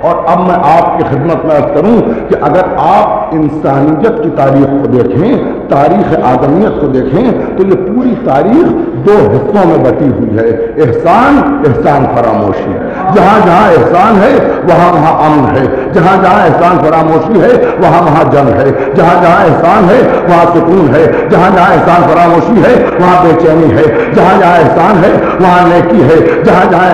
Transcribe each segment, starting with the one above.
اور اب میں آپ کی خدمت میں عرض کروں کہ اگر آپ انسانیت کی تاریخ کو دیکھیں، تاریخ آدمیت کو دیکھیں، تو یہ پوری تاریخ دو حصوں میں بٹی ہوئی ہے، احسان، احسان فراموشی۔ جہاں جہاں احسان ہے وہاں وہاں امن ہے، جہاں جہاں احسان فراموشی ہے وہاں وہاں جنگ ہے، جہاں جہاں احسان ہے وہاں سکون ہے، جہاں جہاں احسان فراموشی ہے وہاں بے چینی ہے، جہاں جہاں احسان ہے وہاں نیکی ہے، جہاں جہاں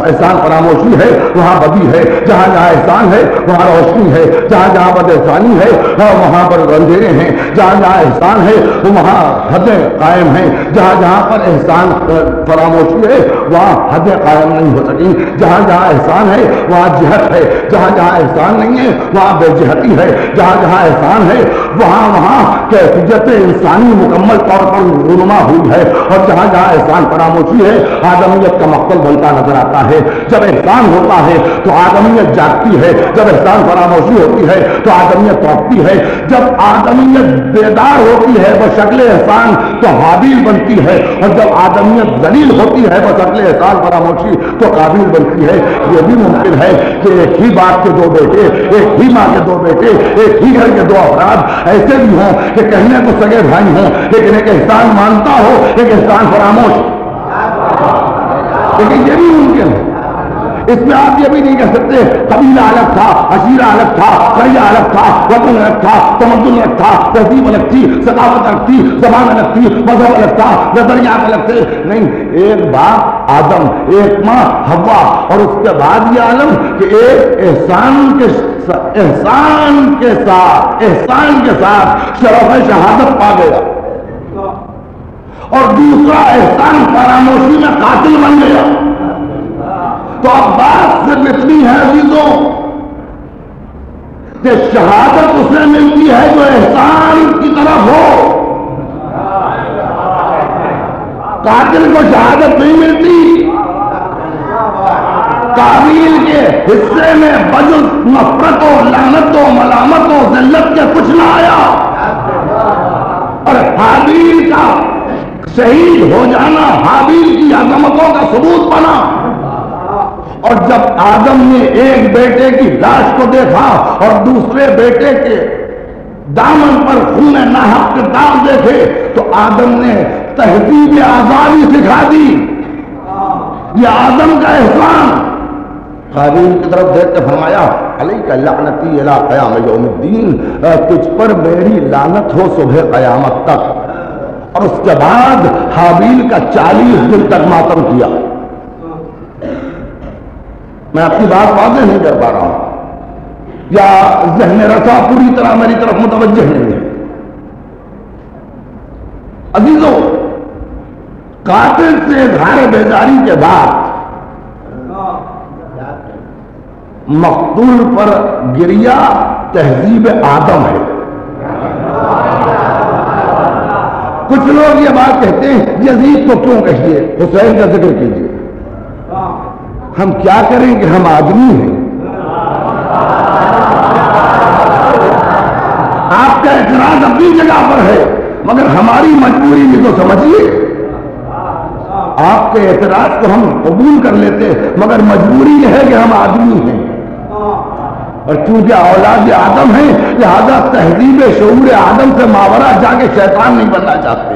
احسان فراموشی ہے وہاں بدی ہے، جہاں جہاں احسان ہے وہاں روشنی ہے، جہاں جہاں بد احسانی ہے وہاں پر اندھیرے ہیں، جہاں جہاں احسان ہے وہاں حدیں قائم ہیں، جہاں جہاں پر احسان فراموشی ہے وہاں حدیں قائم نہیں ہو سکیں، جہاں جہاں احسان ہے وہاں جہت ہے، جہاں جہاں احسان نہیں ہے وہاں بے جہتی ہے، جہاں جہاں احسان ہے وہاں وہاں کیفیت انسانی مکمل طور پر رونما ہوئی ہے، اور جہاں جہاں احسان فراموشی ہے آدمیت کا مقتل بنتا نظر آتا ہے۔ جب احسان ہوتا ہے تو آدمیت جاگتی ہے، جب احسان فراموشی ہوتی ہے تو آدمیت توڑتی ہے، جب آدمیت بیدار ہوتی ہے بشکل احسان تو حابیل بنتی ہے، اور جب آدمیت ذلیل ہوتی ہے بشکل احسان فراموشی تو قابل بنتی ہے۔ یہ بھی ممکن ہے کہ ایک ہی باپ کے دو بیٹے، ایک ہی ماں کے دو بیٹے، ایک ہی گھر کے دو افراد ایسے بھی ہوں کہ کہنے کو سگے بھائی ہوں لیکن ایک احسان مانتا ہو ایک احسان فراموش، لیکن یہ بھی ممکن ہے۔ اس میں آپ یہ بھی نہیں کہہ سکتے قبیلہ الگ تھا، عشیرہ الگ تھا، قریہ الگ تھا، وطن الگ تھا، تمدن الگ تھا، تہذیب الگ تھی، ثقافت الگ تھی، زبان الگ تھی، مذہب الگ تھا، نظریات الگ تھے، نہیں، ایک باپ آدم، ایک ماں حوا، اور اس کے بعد یہ عالم کہ ایک احسان کے ساتھ شرف شہادت پا گیا، اور دوسرا احسان فراموشی میں قاتل بن گیا۔ تو اب بات صرف اتنی ہے عزیزوں کہ شہادت اسے ملتی ہے جو احسان کی طرف ہو، قاتل کو شہادت نہیں ملتی۔ قابیل کے حصے میں بجز نفرتوں، لعنتوں، ملامتوں، ذلت کے کچھ نہ آیا، اور حابیل کا شہید ہو جانا حابیل کی عظمتوں کا ثبوت بنا۔ اور جب آدم نے ایک بیٹے کی لاش کو دیکھا اور دوسرے بیٹے کے دامن پر خون ناحق کے داغ دیکھے تو آدم نے تہذیب آزادی سکھا دی۔ یہ آدم کا احسان۔ قابیل کی طرف دیکھ کے فرمایا علیک لعنتی الی قیام یوم الدین، تجھ پر میری لعنت ہو صبح قیامت تک۔ اور اس کے بعد حابیل کا 40 دن تک ماتم کیا۔ میں اپنی بات واضح نہیں کر پا رہا ہوں یا ذہن رسا پوری طرح میری طرف متوجہ نہیں ہے۔ عزیزوں، قاتل سے اظہار بیزاری کے بعد مقتول پر گریہ تہذیب آدم ہے۔ کچھ لوگ یہ بات کہتے ہیں یزید کو کیوں کہیے، حسین کا ذکر کیجیے۔ ہم کیا کریں کہ ہم آدمی ہیں۔ آپ کا اعتراض اپنی جگہ پر ہے مگر ہماری مجبوری بھی تو سمجھیے۔ آپ کے اعتراض کو ہم قبول کر لیتے مگر مجبوری یہ ہے کہ ہم آدمی ہیں، اور چونکہ اولاد آدم ہیں لہذا تہذیب شعور آدم سے ماورا جا کے شیطان نہیں بننا چاہتے۔